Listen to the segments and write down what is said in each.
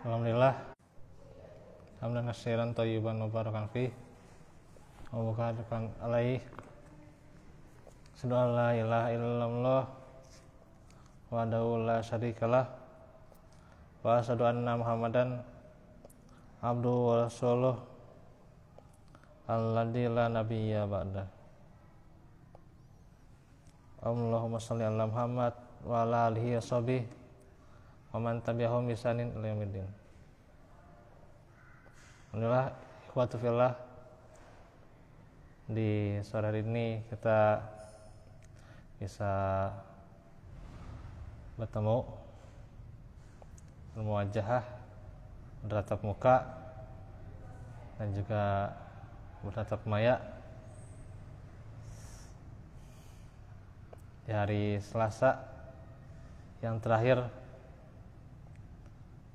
Alhamdulillah, hamdan katsiran thayyiban mubarakan fih wa barakatuh alaihi. Asyhadu an la ilaha illallah wahdahu la syarikalah wa asyhadu anna Muhammadan abduhu wa rasuluh alladzi la nabiyya ba'da. Allahumma shalli ala Muhammad wa ala alihi washabihi wa man tabi'ahum bi ihsanin ila yaumiddin. Alhamdulillah, ikhwatu fillah, di sore hari ini kita bisa bertemu bermuajahah, bertatap muka dan juga bertatap maya di hari Selasa yang terakhir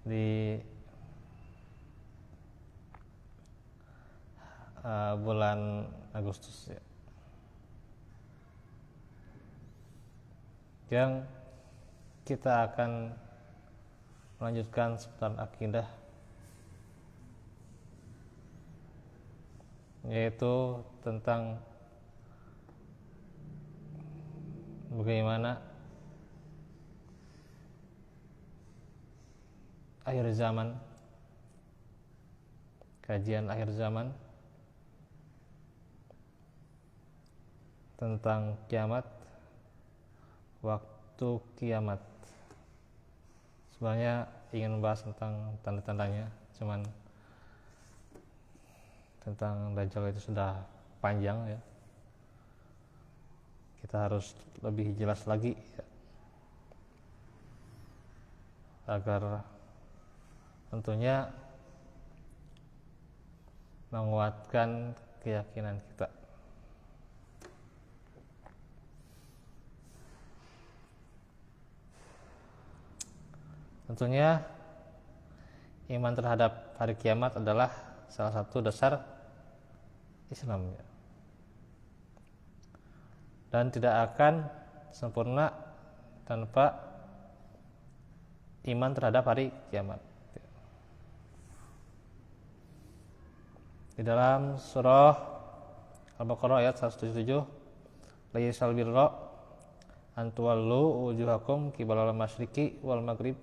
di bulan Agustus ya. Yang kita akan melanjutkan seputar akidah, yaitu tentang bagaimana akhir zaman, kajian akhir zaman tentang kiamat, waktu kiamat. Sebenarnya ingin membahas tentang tanda-tandanya, cuman tentang Dajjal itu sudah panjang ya. Kita harus lebih jelas lagi ya, agar tentunya menguatkan keyakinan kita. Tentunya iman terhadap hari kiamat adalah salah satu dasar Islam ya. Dan tidak akan sempurna tanpa iman terhadap hari kiamat. Di dalam surah Al-Baqarah ayat 177, laysal birra an tuwallu wujuhakum qibalal masyriqi wal maghrib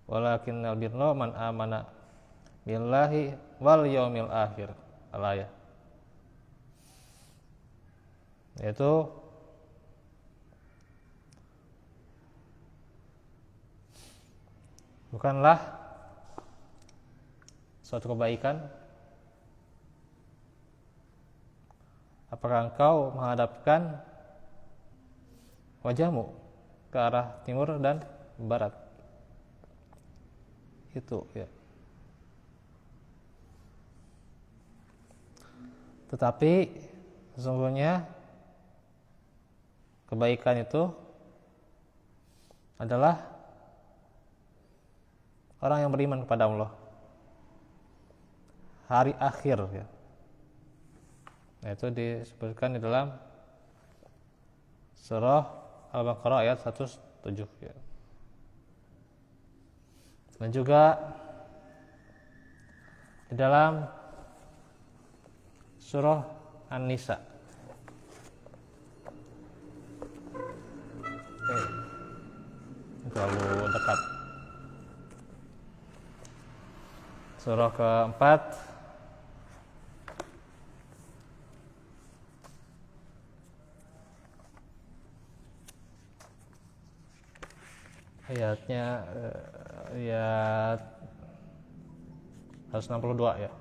walakinnal birra man amana billahi wal yaumil akhir. Al-ayah. Yaitu bukanlah suatu kebaikan apakah engkau menghadapkan wajahmu ke arah timur dan barat. Itu ya. Tetapi sesungguhnya kebaikan itu adalah orang yang beriman kepada Allah, hari akhir ya. Nah, itu disebutkan di dalam surah Al-Baqarah ayat 107 ya. Dan juga di dalam surah An-Nisa terlalu dekat. Surah keempat ayatnya ayat 162 ya.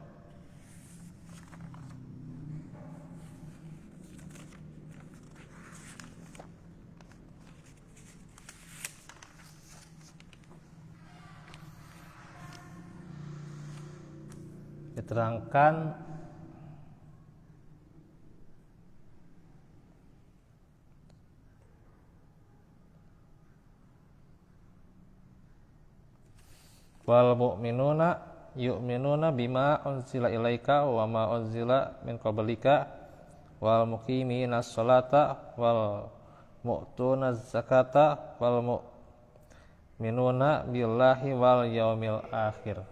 Diterangkan wal mu'minuna yu'minuna bima unzila ilaika wa ma unzila min qablika wal muqiminas sholata wal mu'tunaz zakata wal minuna billahi wal yaumil akhir.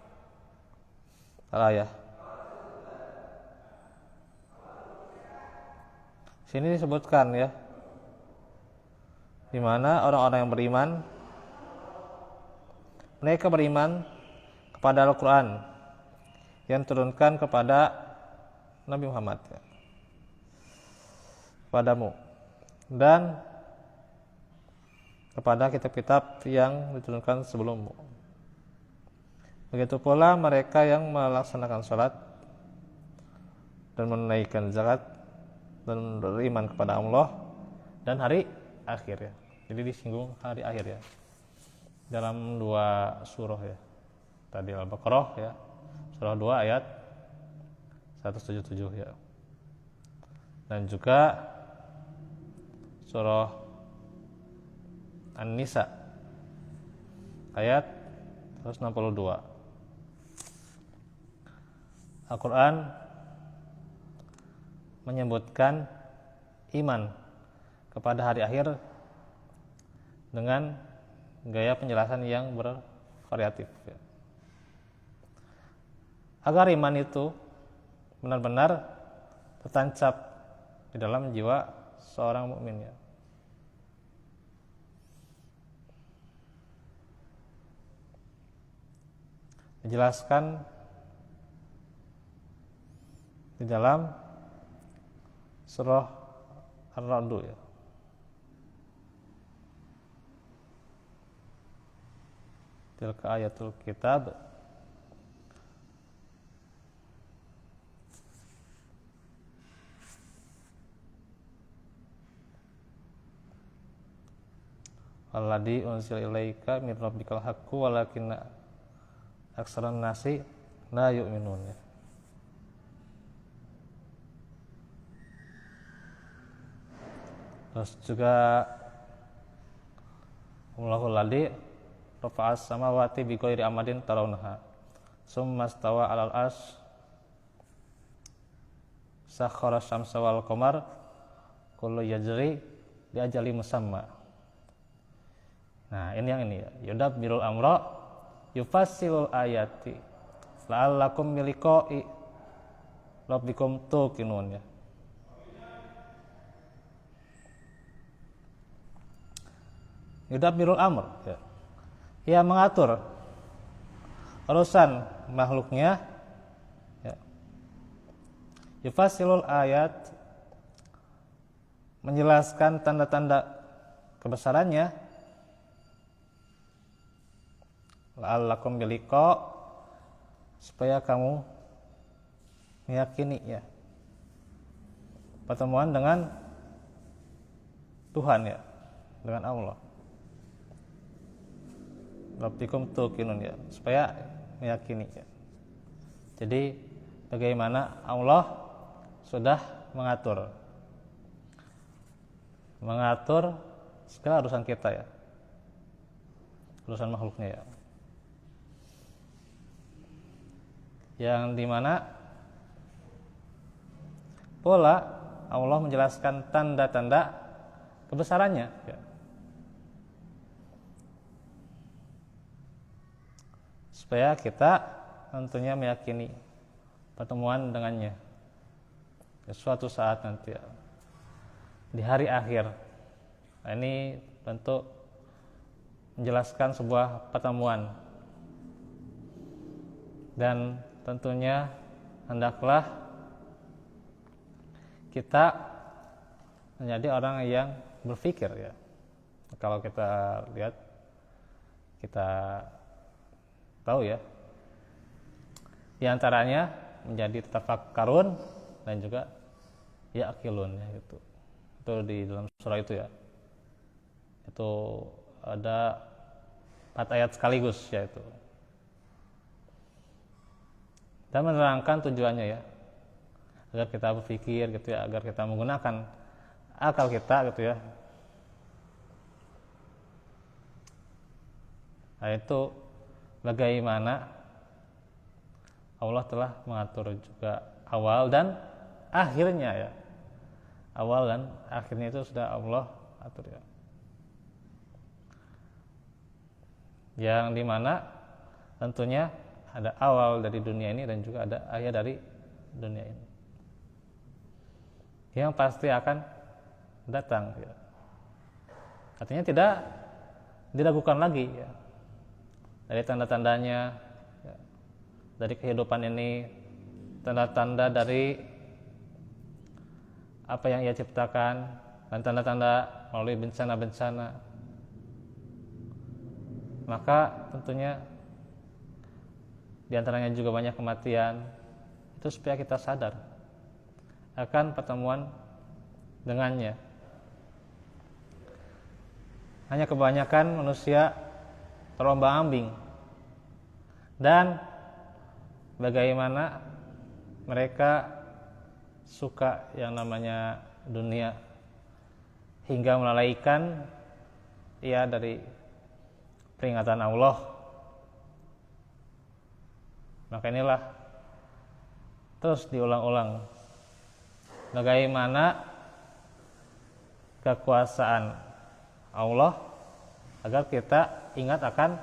Ya. Sini disebutkan ya, di mana orang-orang yang beriman, mereka beriman kepada Al-Quran yang turunkan kepada Nabi Muhammad ya, padamu, dan kepada kitab-kitab yang diturunkan sebelummu. Begitu pula mereka yang melaksanakan sholat dan menunaikan zakat dan beriman kepada Allah dan hari akhir ya. Jadi disinggung hari akhir ya dalam 2 surah ya. Tadi Al-Baqarah ya, surah 2 ayat 177 ya. Dan juga surah An-Nisa ayat 162. Al-Quran menyebutkan iman kepada hari akhir dengan gaya penjelasan yang bervariatif ya. Agar iman itu benar-benar tertancap di dalam jiwa seorang mukmin ya. Dijelaskan di dalam surah Ar-Ra'd ya. Tilka ayatul kitab alladzi unzila ilaika min rabbikal haqqu walakinna aksaran nasi la yu'minun ya. Terus juga Allahul ladzi rafa'as samawati bighairi amadin tarawnaha summa stawa 'alal arsy sakhkhara syamsa wal qamar kullu yajri li ajali musamma. Nah, ini yang ini ya. Yudabbirul amra yufassilul ayati la'allakum biliqa'i rabbikum tuqinun ya. Yudabbirul amr ya. Ia mengatur urusan makhluknya ya. Yufassilul ayat menjelaskan tanda-tanda kebesarannya la'allakum biliqa supaya kamu meyakini ya pertemuan dengan Tuhan ya, dengan Allah. Rabbikum tuqinun ya, supaya meyakini ya. Jadi bagaimana Allah sudah mengatur segala urusan kita ya, urusan makhluknya ya, yang dimana pola Allah menjelaskan tanda-tanda kebesarannya ya. Supaya kita tentunya meyakini pertemuan dengannya ya, suatu saat nanti ya, di hari akhir. Nah, ini tentu menjelaskan sebuah pertemuan, dan tentunya hendaklah kita menjadi orang yang berpikir ya. Kalau kita lihat, kita tahu ya, di antaranya menjadi tafakkarun dan juga ya'qilun ya, itu di dalam surah itu ya. Itu ada 4 ayat sekaligus ya itu. Dan menerangkan tujuannya ya, agar kita berpikir gitu ya, agar kita menggunakan akal kita gitu ya. Nah, itu bagaimana Allah telah mengatur juga awal dan akhirnya ya. Awal dan akhirnya itu sudah Allah atur ya. yang dimana tentunya ada awal dari dunia ini dan juga ada akhir dari dunia ini yang pasti akan datang ya. Artinya tidak diragukan lagi ya. Dari tanda-tandanya ya, dari kehidupan ini, tanda-tanda dari apa yang ia ciptakan, dan tanda-tanda melalui bencana-bencana. Maka tentunya diantaranya juga banyak kematian. Itu supaya kita sadar akan pertemuan dengannya. Hanya kebanyakan manusia terombang-ambing dan bagaimana mereka suka yang namanya dunia hingga melalaikan ia dari peringatan Allah. Maka inilah terus diulang-ulang bagaimana kekuasaan Allah agar kita ingat akan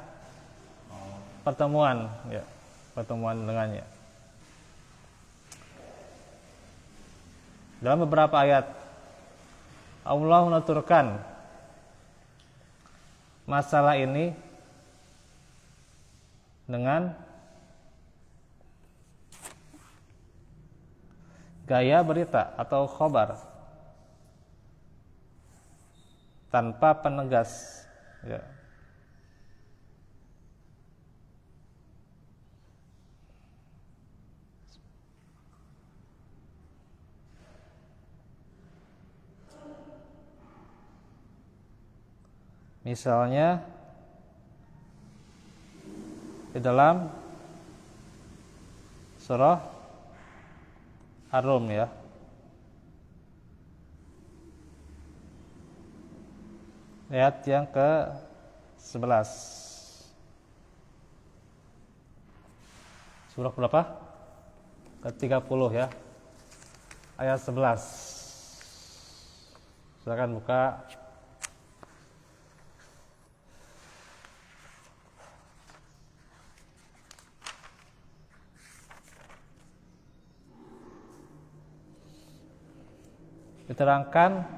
pertemuan ya, pertemuan dengannya. Dalam beberapa ayat Allah menuturkan masalah ini dengan gaya berita atau khobar tanpa penegas ya. Misalnya di dalam surah Ar-Rum ya. Ayat yang ke-11. Surah berapa? Ke-30 ya. Ayat 11. Silakan buka. Diterangkan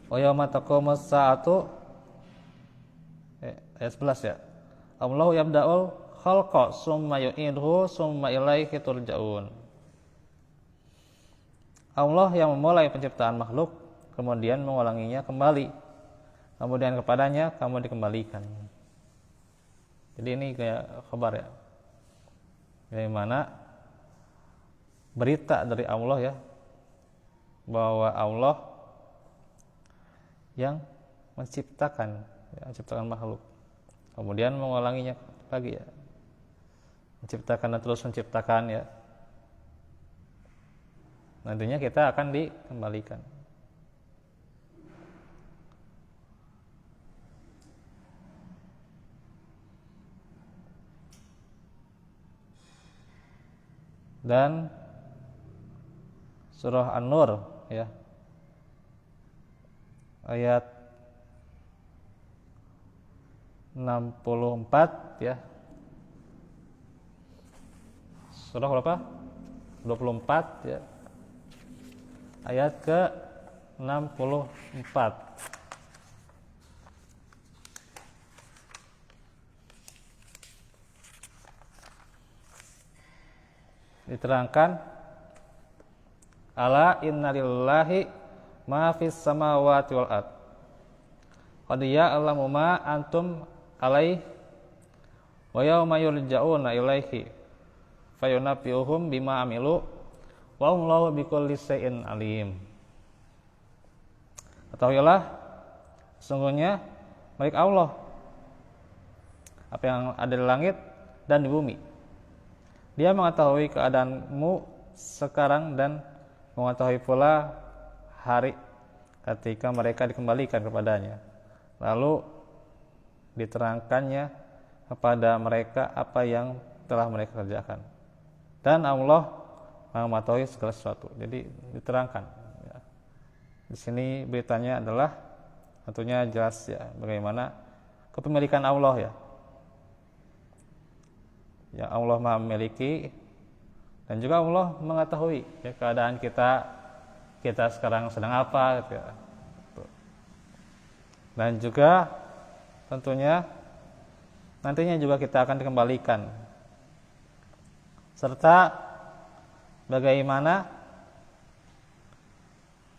wa yauma taqumus saatu ayat 11 ya. Allahu yabda'ul khalqa summa yu'idhu summa ilaihi turja'un. Allah yang memulai penciptaan makhluk kemudian mengulanginya kembali, kemudian kepadanya kamu dikembalikan. Jadi ini kayak kabar ya, bagaimana berita dari Allah ya, bahwa Allah yang menciptakan makhluk kemudian mengulanginya lagi ya, menciptakan dan terus menciptakan ya, nantinya kita akan dikembalikan. Dan surah An-Nur ya, ayat 64 ya. Surah berapa? 24 ya. Ayat ke-64. Diterangkan ala inna lillahi ma fis samawati wal ard qad ya'lamu ma antum alaihi wa yawma yurja'una ilaihi fayunabbi'uhum bima amilu wa Allahu bikulli syai'in alim. Ketahuilah sesungguhnya milik Allah apa yang ada di langit dan di bumi. Dia mengetahui keadaanmu sekarang dan mengetahui pula hari ketika mereka dikembalikan kepadanya. Lalu diterangkannya kepada mereka apa yang telah mereka kerjakan. Dan Allah mengetahui segala sesuatu. Jadi diterangkan. Ya. Di sini beritanya adalah tentunya jelas ya, bagaimana kepemilikan Allah ya. Yang Allah Maha memiliki, dan juga Allah mengetahui ya keadaan kita sekarang sedang apa gitu ya. Dan juga tentunya nantinya juga kita akan dikembalikan, serta bagaimana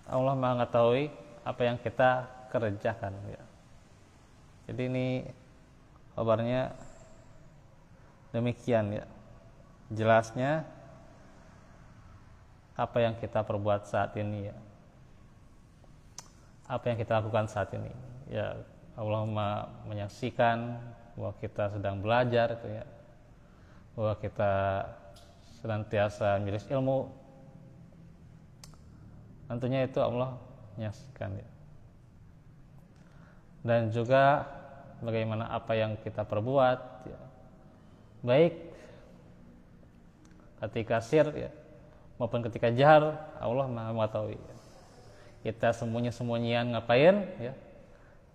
Allah mengetahui apa yang kita kerjakan ya. Jadi ini kabarnya demikian ya, jelasnya apa yang kita perbuat saat ini ya, apa yang kita lakukan saat ini ya. Allah menyaksikan bahwa kita sedang belajar itu ya, bahwa kita senantiasa menjelis ilmu, tentunya itu Allah menyaksikan ya. Dan juga bagaimana apa yang kita perbuat ya, baik ketika sir ya maupun ketika jahar, Allah Maha mengetahui ya. Kita sembunyi-sembunyian ngapain ya,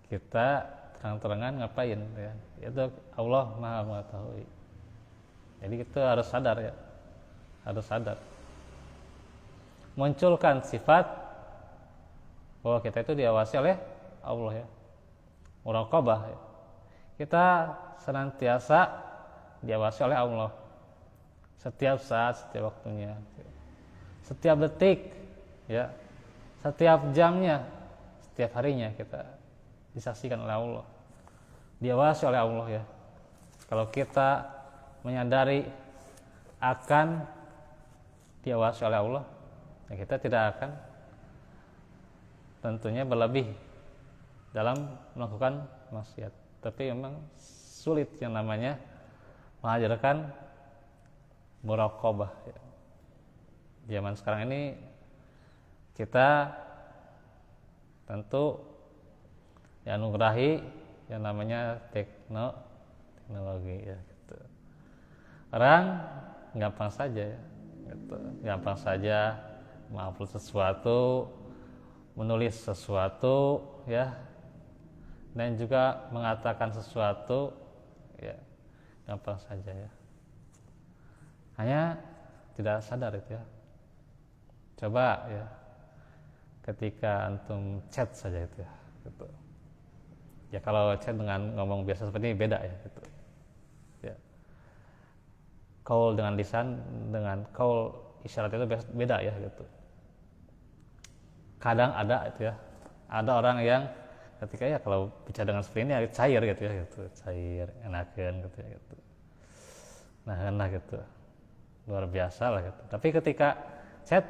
kita terang-terangan ngapain ya, itu Allah Maha mengetahui. Jadi kita harus sadar ya, harus sadar munculkan sifat bahwa kita itu diawasi oleh Allah ya, muraqabah ya. Kita senantiasa diawasi oleh Allah setiap saat, setiap waktunya, setiap detik ya, setiap jamnya, setiap harinya kita disaksikan oleh Allah, diawasi oleh Allah ya. Kalau kita menyadari akan diawasi oleh Allah, ya kita tidak akan tentunya berlebih dalam melakukan maksiat. Tapi memang sulit yang namanya mengajarkan muraqabah ya. Zaman sekarang ini kita tentu dianugerahi yang namanya teknologi ya gitu. Orang gampang saja ya gitu. Gampang saja mengupload sesuatu, menulis sesuatu ya, dan juga mengatakan sesuatu ya, gampang saja ya. Hanya tidak sadar itu ya. Coba ya ketika antum chat saja itu ya gitu. Ya kalau chat dengan ngomong biasa seperti ini beda ya gitu. Ya. Call dengan lisan dengan call isyarat itu beda ya gitu. Kadang ada itu ya, ada orang yang ketika ya kalau bicara dengan seperti ini ya cair gitu ya gitu, cair, enakan gitu ya gitu. Nah enak gitu, luar biasa lah gitu. Tapi ketika chat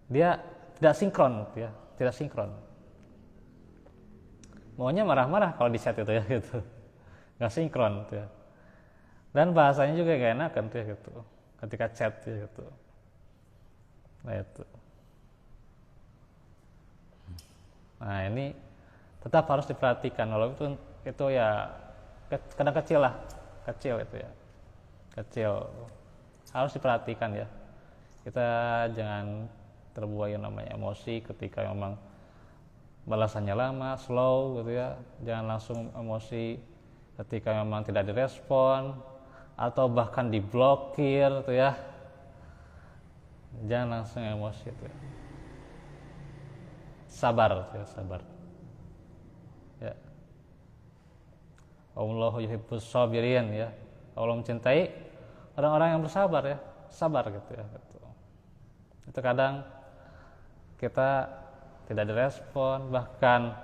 dia tidak sinkron gitu ya, tidak sinkron. Maunya marah-marah kalau di chat itu ya gitu, nggak sinkron gitu ya. Dan bahasanya juga gak enakan tuh ya gitu, ketika chat ya gitu. Nah itu. Nah ini tetap harus diperhatikan, kalau itu ya kadang kecil lah, kecil itu ya, kecil harus diperhatikan ya. Kita jangan terbuai yang namanya emosi ketika memang balasannya lama, slow gitu ya. Jangan langsung emosi ketika memang tidak direspon atau bahkan diblokir gitu ya. Jangan langsung emosi itu ya. Sabar ya, sabar. Ya. Allahu yuhibbus sabirin ya. Allah mencintai orang-orang yang bersabar ya, sabar gitu ya. Itu kadang kita tidak direspon, bahkan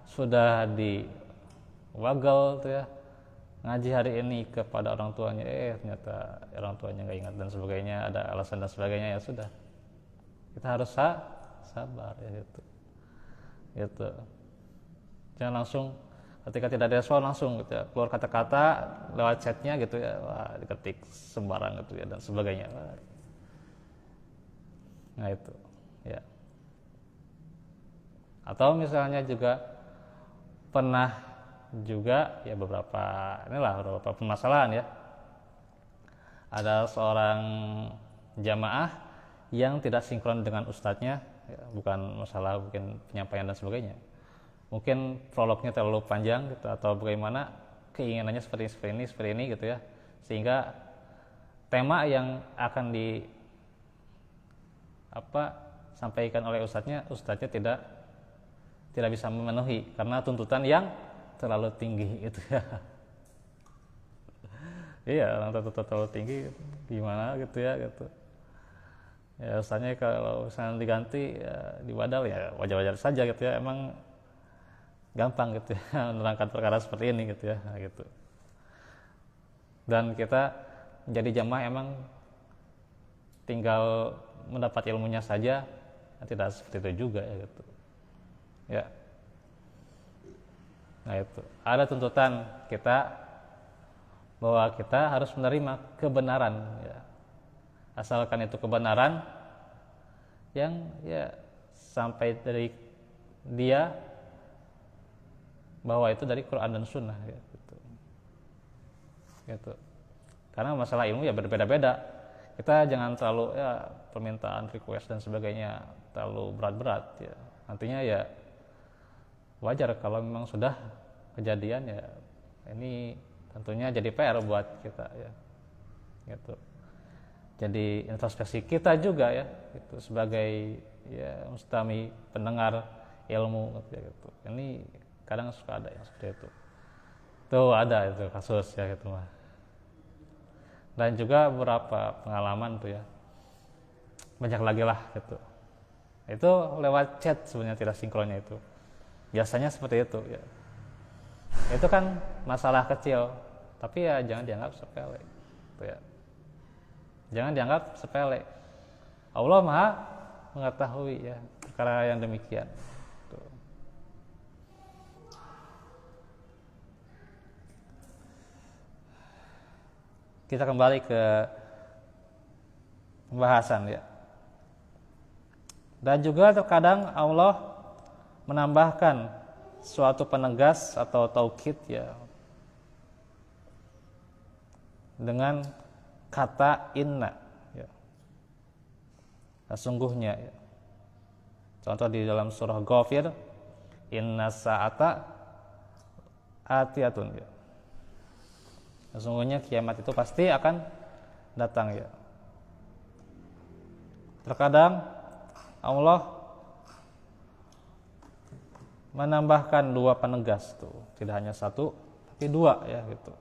sudah diwagel tuh ya, ngaji hari ini kepada orang tuanya, ternyata orang tuanya nggak ingat dan sebagainya, ada alasan dan sebagainya, ya sudah, kita harus sabar ya gitu. Jangan langsung ketika tidak direspon langsung gitu ya, keluar kata-kata lewat chatnya gitu ya, wah, diketik sembarang gitu ya dan sebagainya. Nah itu ya. Atau misalnya juga pernah juga ya beberapa permasalahan ya. Ada seorang jamaah yang tidak sinkron dengan ustadznya, ya, bukan masalah mungkin penyampaian dan sebagainya. mungkin prolognya terlalu panjang gitu, atau bagaimana keinginannya seperti ini gitu ya, sehingga tema yang akan di sampaikan oleh ustadznya tidak bisa memenuhi karena tuntutan yang terlalu tinggi gitu ya. Iya, tuntutan terlalu tinggi gimana gitu ya gitu. Ya ustadznya kalau misalnya diganti ya dibadal ya wajar-wajar saja gitu ya, emang gampang gitu ya menerangkan perkara seperti ini gitu ya gitu. Dan kita menjadi jamaah emang tinggal mendapat ilmunya saja, tidak seperti itu juga ya gitu ya. Nah itu ada tuntutan kita bahwa kita harus menerima kebenaran ya, asalkan itu kebenaran yang ya sampai dari dia bahwa itu dari Quran dan Sunnah ya, gitu. Karena masalah ilmu ya berbeda-beda, kita jangan terlalu ya permintaan request dan sebagainya terlalu berat-berat ya, nantinya ya wajar kalau memang sudah kejadian ya, ini tentunya jadi PR buat kita ya gitu. Jadi introspeksi kita juga ya itu sebagai ya mustami pendengar ilmu gitu. Ini kadang suka ada yang seperti itu. Tuh ada itu kasus ya gitu mah. Dan juga beberapa pengalaman tuh ya. Banyak lagi lah gitu. Itu lewat chat sebenarnya tidak sinkronnya itu. Biasanya seperti itu ya. Itu kan masalah kecil, tapi ya jangan dianggap sepele. Gitu ya. Jangan dianggap sepele. Allah Maha mengetahui ya perkara yang demikian. Tuh. Kita kembali ke pembahasan ya. Dan juga terkadang Allah menambahkan suatu penegas atau taukid ya dengan kata inna ya. Sesungguhnya ya. Contoh di dalam surah Ghafir, inna sa'ata atiyatun ya. Sesungguhnya kiamat itu pasti akan datang ya. Terkadang Allah menambahkan dua penegas tuh, tidak hanya satu tapi dua ya gitu.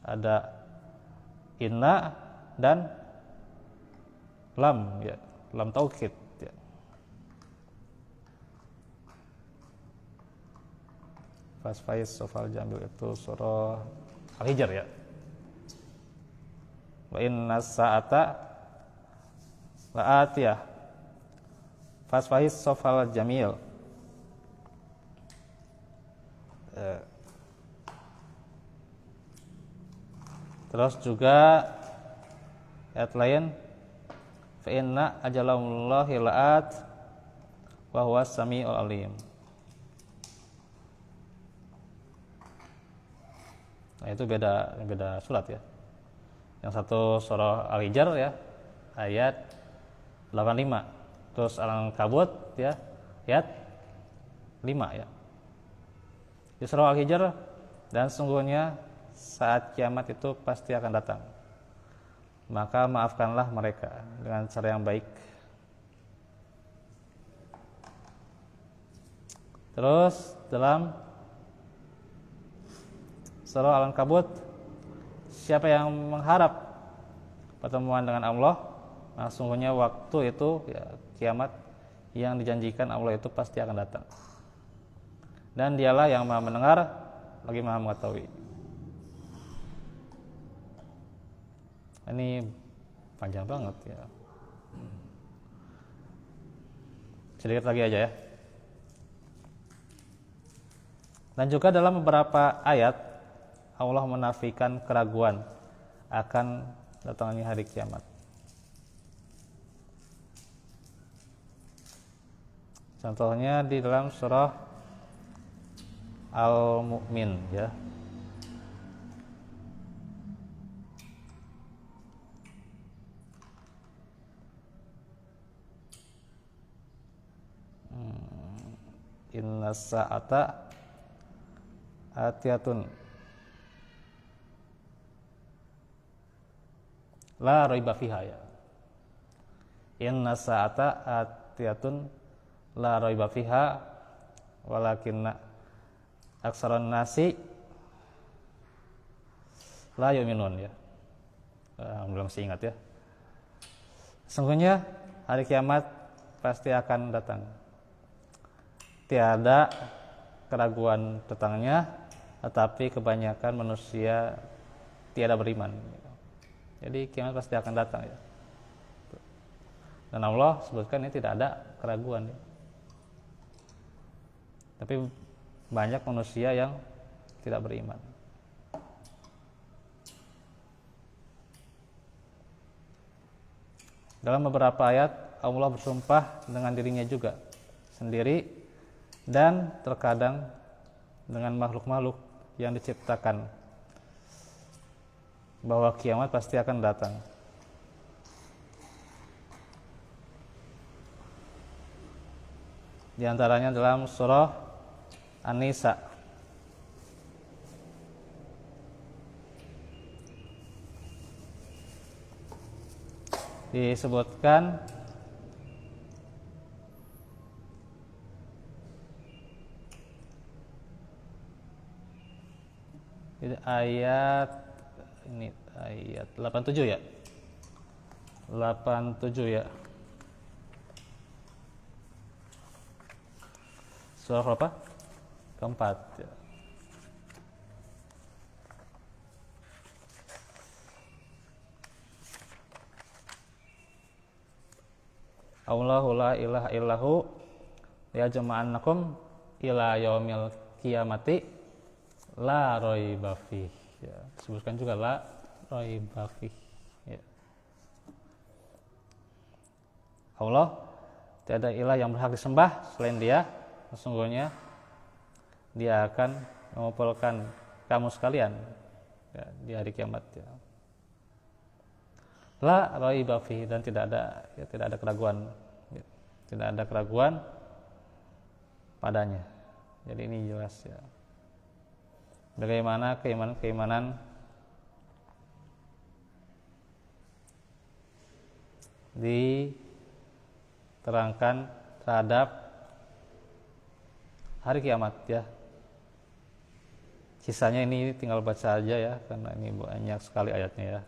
Ada inna dan lam ya, lam taukid ya. Fasfais sofal jambil itu surah Al-Hijr ya. Wa inna sa'ata la'atiyah fasfahis sofal jamil. Terus juga ayat lain, fa inna ajalallahi la'at wa huwas samiul alim. Nah itu beda surat ya. Yang satu surah Al-Hijr ya ayat 85, terus Al-Ankabut ya ayat 5 ya. Di surah Al-Hijr, dan sungguhnya saat kiamat itu pasti akan datang, maka maafkanlah mereka dengan cara yang baik. Terus dalam surah Al-Ankabut, siapa yang mengharap pertemuan dengan Allah, nah sungguhnya waktu itu ya kiamat yang dijanjikan Allah itu pasti akan datang. Dan dialah yang maha mendengar lagi maha mengetahui. Ini panjang banget ya. Sedikit lagi aja ya. Dan juga dalam beberapa ayat Allah menafikan keraguan akan datangnya hari kiamat. Contohnya di dalam surah Al-Mu'min ya. inna sa'ata atiyatun la raiba fiha ya. Inna sa'ata atiyatun la raiba fiha walakinna aksaron nasi la yu'minun ya. Belum masih ingat ya. Sungguhnya hari kiamat pasti akan datang. Tiada keraguan tentangnya, tetapi kebanyakan manusia tiada beriman. Jadi kiamat pasti akan datang ya. Dan Allah sebutkan ini tidak ada keraguan ya. Tapi banyak manusia yang tidak beriman. Dalam beberapa ayat Allah bersumpah dengan dirinya juga sendiri dan terkadang dengan makhluk-makhluk yang diciptakan bahwa kiamat pasti akan datang. Di antaranya dalam surah An-Nisa disebutkan ayat ini ayat 87 ya. 87 ya. Surah apa? Keempat ya. Allahu la ilaha illahu yajma'annakum ila yaumil qiyamati la raiba fih ya. Sebutkan juga la raiba fih ya. Allah tiada ilah yang berhak disembah selain Dia. Sesungguhnya Dia akan mengumpulkan kamu sekalian ya, di hari kiamat ya. La raiba fihi dan tidak ada keraguan ya. Tidak ada keraguan padanya. Jadi ini jelas ya. Bagaimana keimanan diterangkan terhadap hari kiamat ya. Sisanya ini tinggal baca aja ya, karena ini banyak sekali ayatnya ya.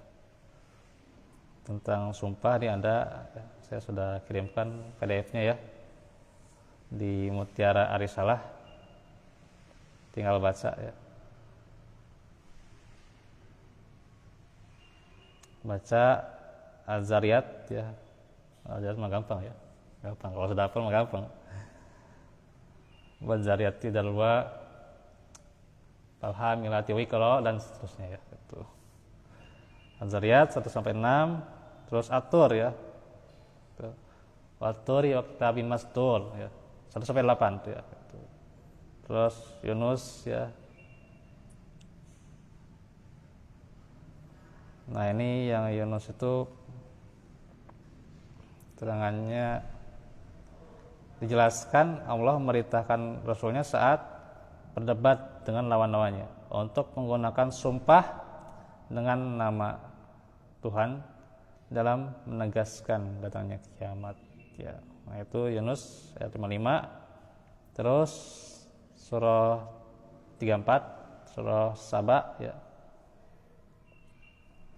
Tentang sumpah ini ada, saya sudah kirimkan PDF-nya ya di Mutiara Arisalah, tinggal baca ya. Baca Az-Zariyat ya. Az-Zariyat mah gampang ya, gampang kalau sudah hafal mah gampang. Az-Zariyat dalwa falhamilati wiqra dan seterusnya ya itu. Az-Zariyat 1 sampai 6. Terus At-Tur ya. Wat-Turi wa kitabim mastur ya. 1 sampai 8 tuh ya. Terus Yunus ya. Nah, ini yang Yunus itu terangannya dijelaskan Allah memerintahkan Rasulnya saat berdebat dengan lawan-lawannya untuk menggunakan sumpah dengan nama Tuhan dalam menegaskan datangnya kiamat ya. Nah, itu Yunus ayat 55. Terus surah 34, surah Saba ya.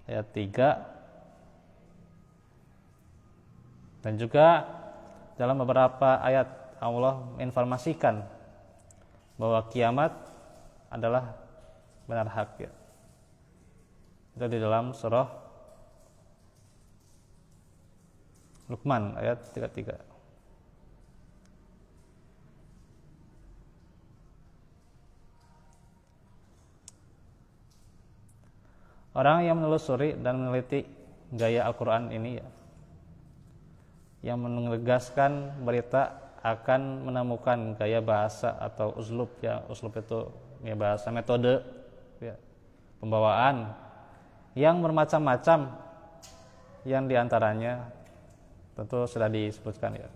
Ayat 3. Dan juga dalam beberapa ayat Allah menginformasikan bahwa kiamat adalah benar hak ya. Itu di dalam surah Luqman ayat 33. Orang yang menelusuri dan meneliti gaya Al-Quran ini ya, yang menegaskan berita akan menemukan gaya bahasa atau uslub ya. Uslub itu ya bahasa, metode ya, pembawaan yang bermacam-macam, yang diantaranya tentu sudah disebutkan ya.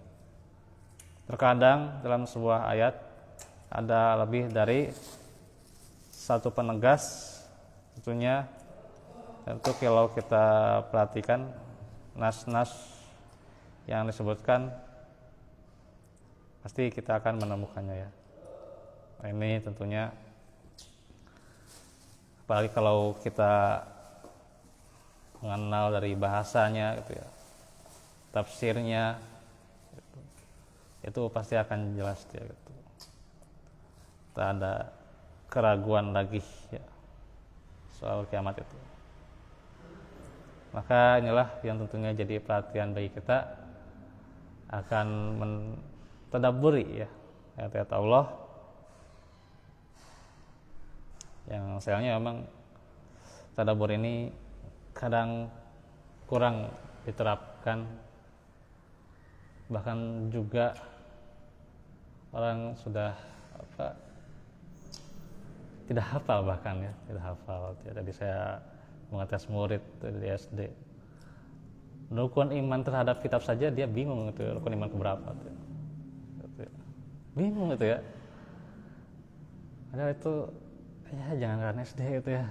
Terkadang dalam sebuah ayat ada lebih dari satu penegas tentunya. Tentu kalau kita perhatikan nas-nas yang disebutkan pasti kita akan menemukannya ya. Ini tentunya apalagi kalau kita mengenal dari bahasanya gitu ya, tafsirnya gitu, itu pasti akan jelas dia gitu. Tak ada keraguan lagi ya soal kiamat itu. Maka inilah yang tentunya jadi perhatian bagi kita akan mentadabburi ya ayat-ayat Allah, yang sayangnya memang tadabbur ini kadang kurang diterapkan, bahkan juga orang sudah tidak hafal, bahkan ya tidak hafal. Tadi saya mengetes murid di SD, rukun iman terhadap kitab saja dia bingung gitu, rukun iman keberapa gitu. Bingung gitu ya, padahal itu ya jangan SD itu ya,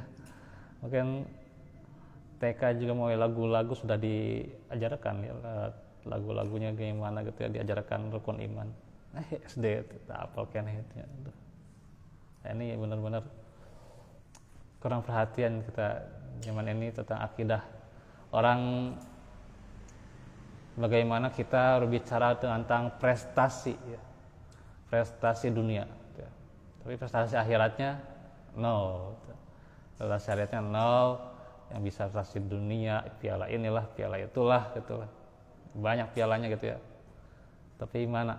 mungkin TK juga mulai lagu-lagu sudah diajarkan ya, lagu-lagunya gimana gitu ya, diajarkan rukun iman. SD itu tak apa kan itu ya. Ini benar-benar kurang perhatian kita zaman ini tentang akidah. Orang bagaimana kita berbicara tentang prestasi ya, prestasi dunia ya. Tapi prestasi akhiratnya nol, prestasi akhiratnya nol. Yang bisa prestasi dunia, piala inilah, piala itulah, gitulah, banyak pialanya gitu ya. Tapi mana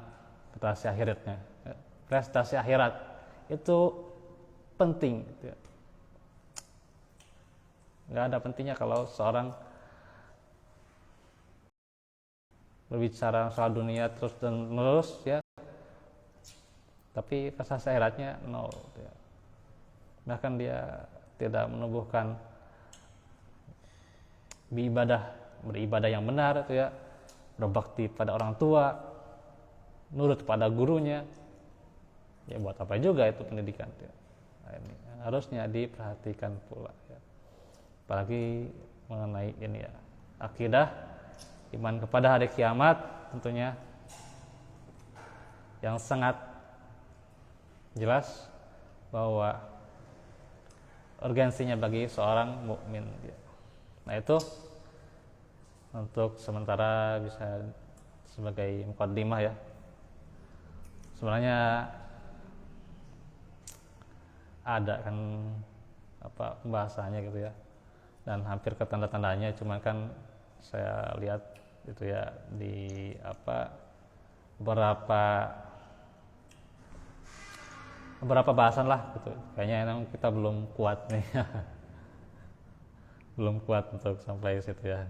prestasi akhiratnya? Prestasi akhirat itu penting gitu ya. Nggak ada pentingnya kalau seorang berbicara soal dunia terus dan menerus ya, tapi prestasi akhiratnya nol ya. Bahkan dia tidak menumbuhkan beribadah yang benar itu ya, berbakti pada orang tua, nurut pada gurunya. Ya buat apa juga itu pendidikan ya. Nah, ini harusnya diperhatikan pula ya. Apalagi mengenai ini ya, akidah, iman kepada hari kiamat tentunya yang sangat jelas bahwa urgensinya bagi seorang mukmin ya. Nah itu untuk sementara bisa sebagai mukaddimah ya. Sebenarnya ada kan pembahasannya gitu ya, dan hampir ke tanda-tandanya, cuman kan saya lihat itu ya di beberapa bahasan lah gitu. Kayaknya emang kita belum kuat nih. Belum kuat untuk sampai situ ya.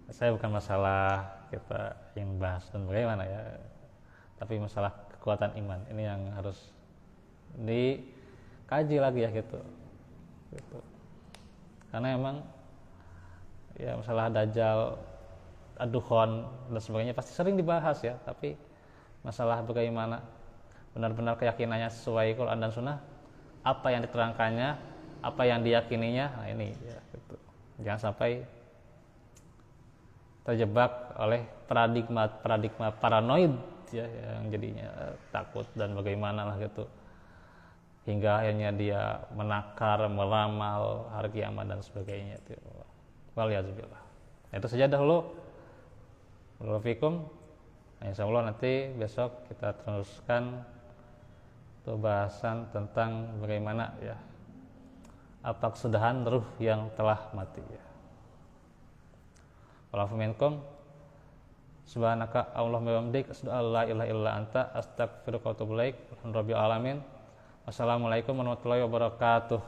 Saya bukan masalah kita ingin bahas dan bagaimana ya, tapi masalah kekuatan iman ini yang harus dikaji lagi ya gitu. Karena emang ya masalah Dajjal, Ad-Dukhon dan sebagainya pasti sering dibahas ya, tapi masalah bagaimana benar-benar keyakinannya sesuai Quran dan Sunnah, apa yang diterangkannya, apa yang diyakininya, nah ini ya gitu. Jangan sampai terjebak oleh paradigma paranoid ya, yang jadinya takut dan bagaimana lah gitu, hingga akhirnya dia menakar, meramal hari kiamat dan sebagainya itu. Waliyadzubillah. Itu saja dahulu. Waalaikumsalam. Insyaallah nanti besok kita teruskan bahasan tentang bagaimana ya apa kesudahan ruh yang telah mati ya. Walafu minkum subhanaka allahumma wa bihamdika asyhadu an la ilaha illa anta astaghfiruka wa atubu ilaik. Rabbil alamin. Wassalamualaikum warahmatullahi wabarakatuh.